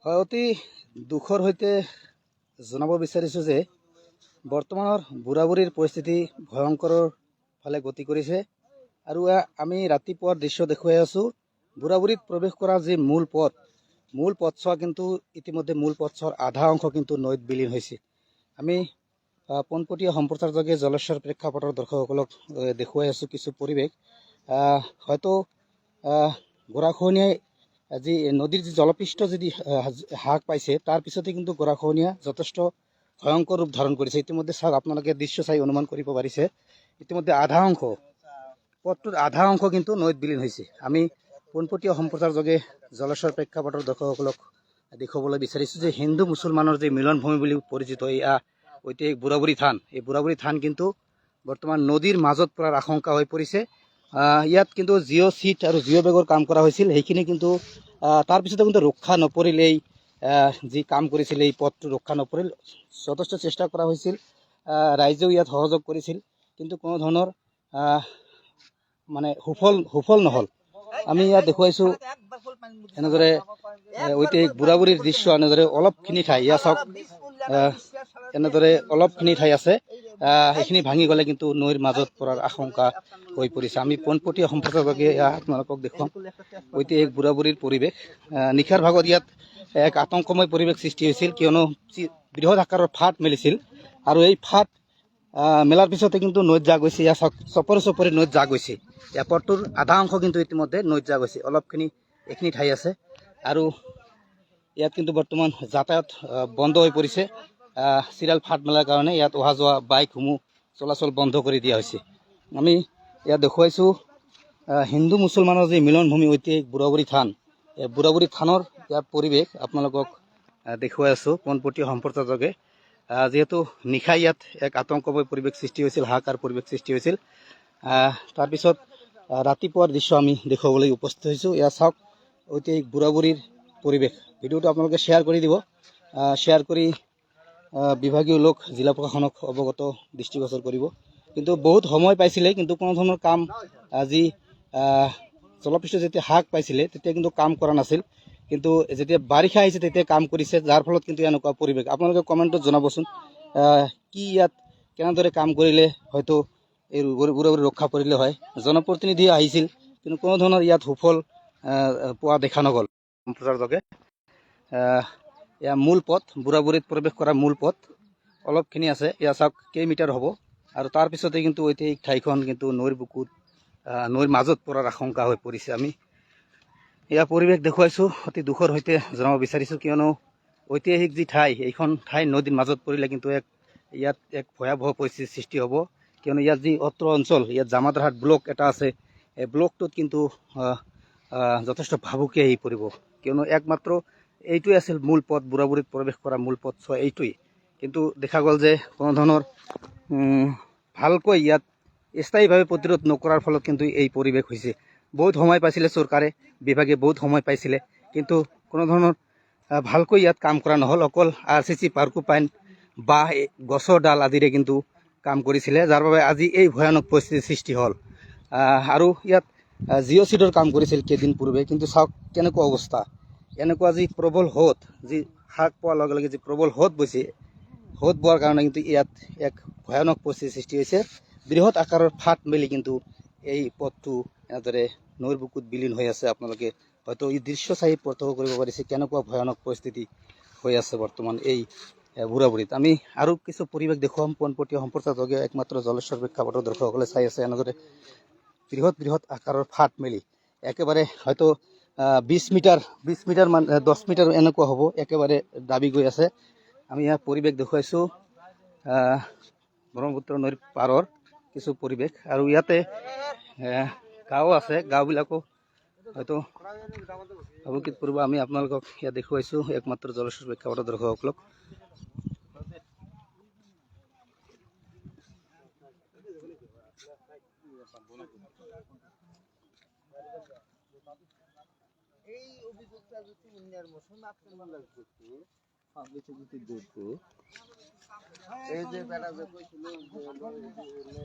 হয়, অতি দুখৰ সৈতে জনাব বিচাৰিছোঁ যে বৰ্তমানৰ বুঢ়া বুঢ়ীৰ পৰিস্থিতি ভয়ংকৰৰ ফালে গতি কৰিছে। আৰু আমি ৰাতিপুৱাৰ দৃশ্য দেখুৱাই আছোঁ। বুঢ়া বুঢ়ীত প্ৰৱেশ কৰা যি মূল পথছোৱা কিন্তু ইতিমধ্যে মূল পথছোৱাৰ আধা অংশ কিন্তু নৈত বিলীন হৈছে। আমি পোনপটীয়া সম্প্ৰচাৰযোগে জলেশ্বৰ প্ৰেক্ষাপটৰ দৰ্শকসকলক দেখুৱাই আছোঁ কিছু পৰিৱেশ। হয়তো গৰাখহনীয়াই যি নদীৰ যি জলপৃষ্ঠ যদি হ্ৰাস পাইছে, তাৰ পিছতে কিন্তু গৰাখহনীয়া যথেষ্ট ভয়ংকৰ ৰূপ ধাৰণ কৰিছে। ইতিমধ্যে চাওক, আপোনালোকে দৃশ্য চাই অনুমান কৰিব পাৰিছে, ইতিমধ্যে পথটোৰ আধা অংশ কিন্তু নৈত বিলীন হৈছে। আমি পোনপটীয়া সম্প্ৰচাৰযোগে জলেশ্বৰ প্ৰেক্ষাপটৰ দৰ্শকসকলক দেখুৱাবলৈ বিচাৰিছোঁ যে হিন্দু মুছলমানৰ যি মিলনভূমি বুলি পৰিচিত এয়া ঐতিহাসিক বুঢ়া বুঢ়ী থান, এই বুঢ়া বুঢ়ী থান কিন্তু বৰ্তমান নদীৰ মাজত পৰাৰ আশংকা হৈ পৰিছে। ইয়াত কিন্তু জিঅ' চিট আৰু জিঅ' বেগৰ কাম কৰা হৈছিল, সেইখিনি কিন্তু তাৰপিছতো কিন্তু ৰক্ষা নপৰিল। এই যি কাম কৰিছিল এই পথটো ৰক্ষা নপৰিল, যথেষ্ট চেষ্টা কৰা হৈছিল, ৰাইজেও ইয়াত সহযোগ কৰিছিল, কিন্তু কোনো ধৰণৰ মানে সুফল নহ'ল। আমি ইয়াত দেখুৱাইছোঁ এনেদৰে ঐতিহাসিক বুঢ়া বুঢ়ীৰ দৃশ্য। এনেদৰে অলপখিনি ঠাই, ইয়াত চাওক, এনেদৰে অলপখিনি ঠাই আছে, সেইখিনি ভাঙি গ'লে কিন্তু নৈৰ মাজত পৰাৰ আশংকা হৈ পৰিছে। আমি পোনপটীয়া সম্প্ৰচাৰযোগে আপোনালোকক দেখুৱাম ঐতিহাসিক বুঢ়া বুঢ়ীৰ পৰিৱেশ। নিশাৰ ভাগত ইয়াত এক আতংকময় পৰিৱেশ সৃষ্টি হৈছিল, কিয়নো বৃহৎ আকাৰৰ ফাট মেলিছিল, আৰু এই ফাট মেলাৰ পিছতে কিন্তু নৈত যা গৈছে। ইয়াত চপৰি নৈত যা গৈছে। ইয়াৰ পথটোৰ আধা অংশ কিন্তু ইতিমধ্যে নৈত যা গৈছে, অলপখিনি এইখিনি ঠাই আছে। আৰু ইয়াত কিন্তু বৰ্তমান যাতায়াত বন্ধ হৈ পৰিছে। চিৰিয়েল ফাট মেলাৰ কাৰণে ইয়াত অহা যোৱা বাইকসমূহ চলাচল বন্ধ কৰি দিয়া হৈছে। আমি ইয়াত দেখুৱাইছোঁ হিন্দু মুছলমানৰ যি মিলনভূমি ঐতিহাসিক বুঢ়া বুঢ়ী থান, এই বুঢ়া বুঢ়ী থানৰ ইয়াৰ পৰিৱেশ আপোনালোকক দেখুৱাই আছোঁ পোনপটীয়া সম্প্ৰচাৰযোগে। যিহেতু নিশা ইয়াত এক আতংকময় পৰিৱেশ সৃষ্টি হৈছিল, হাহাকাৰ পৰিৱেশ সৃষ্টি হৈছিল। তাৰপিছত ৰাতিপুৱাৰ দৃশ্য আমি দেখুৱাবলৈ উপস্থিত হৈছোঁ। ইয়াত চাওক ঐতিহাসিক বুঢ়া বুঢ়ীৰ পৰিৱেশ। ভিডিঅ'টো আপোনালোকে শ্বেয়াৰ কৰি দিব, শ্বেয়াৰ কৰি বিভাগীয় লোক জিলা প্ৰশাসনক অৱগত দৃষ্টিগোচৰ কৰিব। কিন্তু বহুত সময় পাইছিলে, কিন্তু কোনো ধৰণৰ কাম আজি জলপৃষ্ঠ যেতিয়া হ্ৰাস পাইছিলে তেতিয়া কিন্তু কাম কৰা নাছিল, কিন্তু যেতিয়া বাৰিষা আহিছে তেতিয়া কাম কৰিছে, যাৰ ফলত কিন্তু এনেকুৱা পৰিৱেশ। আপোনালোকে কমেণ্টত জনাবচোন কি ইয়াত কেনেদৰে কাম কৰিলে হয়তো এই বুঢ়া বুঢ়ী ৰক্ষা পৰিলে হয়। জনপ্ৰতিনিধি আহিছিল, কিন্তু কোনো ধৰণৰ ইয়াত সুফল পোৱা দেখা নগ'ল। সম্প্ৰচাৰযোগে এয়া মূল পথ, বুঢ়া বুঢ়ীত প্ৰৱেশ কৰা মূল পথ অলপখিনি আছে। এয়া চাওক কেইমিটাৰ হ'ব, আৰু তাৰপিছতে কিন্তু ঐতিহাসিক ঠাইখন কিন্তু নৈৰ বুকুত নৈৰ মাজত পৰাৰ আশংকা হৈ পৰিছে। আমি এয়া পৰিৱেশ দেখুৱাইছোঁ, অতি দুখৰ সৈতে জনাব বিচাৰিছোঁ, কিয়নো ঐতিহাসিক যি ঠাই, এইখন ঠাই নদীৰ মাজত পৰিলে কিন্তু ইয়াত এক ভয়াৱহ পৰিস্থিতিৰ সৃষ্টি হ'ব। কিয়নো ইয়াত যি অত্ৰ অঞ্চল, ইয়াত জামাতৰহাট ব্লক এটা আছে, এই ব্লকটোত কিন্তু যথেষ্ট ভাবুকি আহি পৰিব, কিয়নো একমাত্ৰ এইটোৱে আছিল মূল পথ, বুঢ়া বুঢ়ীত প্ৰৱেশ কৰা মূল পথছোৱা এইটোৱেই। কিন্তু দেখা গ'ল যে কোনো ধৰণৰ ভালকৈ ইয়াত স্থায়ীভাৱে প্ৰতিৰোধ নকৰাৰ ফলত কিন্তু এই পৰিৱেশ হৈছে। বহুত সময় পাইছিলে চৰকাৰে, বিভাগে বহুত সময় পাইছিলে, কিন্তু কোনো ধৰণৰ ভালকৈ ইয়াত কাম কৰা নহ'ল। অকল RCC পাৰ্কোপাইন বা গছৰ ডাল আদিৰে কিন্তু কাম কৰিছিলে, যাৰ বাবে আজি এই ভয়ানক পৰিস্থিতিৰ সৃষ্টি হ'ল। আৰু ইয়াত জিঅ' চিটৰ কাম কৰিছিল কেইদিন পূৰ্বে, কিন্তু চাওক কেনেকুৱা অৱস্থা। এনেকুৱা যি প্ৰবল সোঁত, যি হ্ৰাস পোৱাৰ লগে লগে যি প্ৰবল সোঁত বৈছে, সোঁত বোৱাৰ কাৰণে কিন্তু ইয়াত এক ভয়ানক পৰিস্থিতিৰ সৃষ্টি হৈছে। বৃহৎ আকাৰৰ ফাট মেলি কিন্তু এই পথটো এনেদৰে নৈৰ বুকুত বিলীন হৈ আছে। আপোনালোকে হয়তো এই দৃশ্য চাই প্ৰত্যক্ষ কৰিব পাৰিছে কেনেকুৱা ভয়ানক পৰিস্থিতি হৈ আছে বৰ্তমান এই বুঢ়া বুঢ়ীত। আমি আৰু কিছু পৰিৱেশ দেখুৱাম পোনপটীয়া সম্প্ৰচাৰযোগে। একমাত্ৰ জলেশ্বৰ প্ৰেক্ষাপটৰ দৰ্শকসকলে চাই আছে এনেদৰে বৃহৎ আকাৰৰ ফাট মেলি একেবাৰে হয়তো 20 মিটাৰ মান 10 মিটাৰ এনেকুৱা হ'ব, একেবাৰে দাবি গৈ আছে। আমি ইয়াৰ পৰিৱেশ দেখুৱাইছোঁ ব্ৰহ্মপুত্ৰ নৈৰ পাৰৰ কিছু পৰিৱেশ, আৰু ইয়াতে গাঁও আছে, গাঁওবিলাকো হয়তো ভাবুকিত পৰিব। আমি আপোনালোকক ইয়াত দেখুৱাইছোঁ একমাত্ৰ জলেশ্বৰ প্ৰেক্ষাপটৰ দৰ্শকসকলক। এই অভিযোগটা যদি উন্নয়ন মোশন আপনার লাগবে আমি তো যদি দেখো এই যে বেটা যে কইছিল যে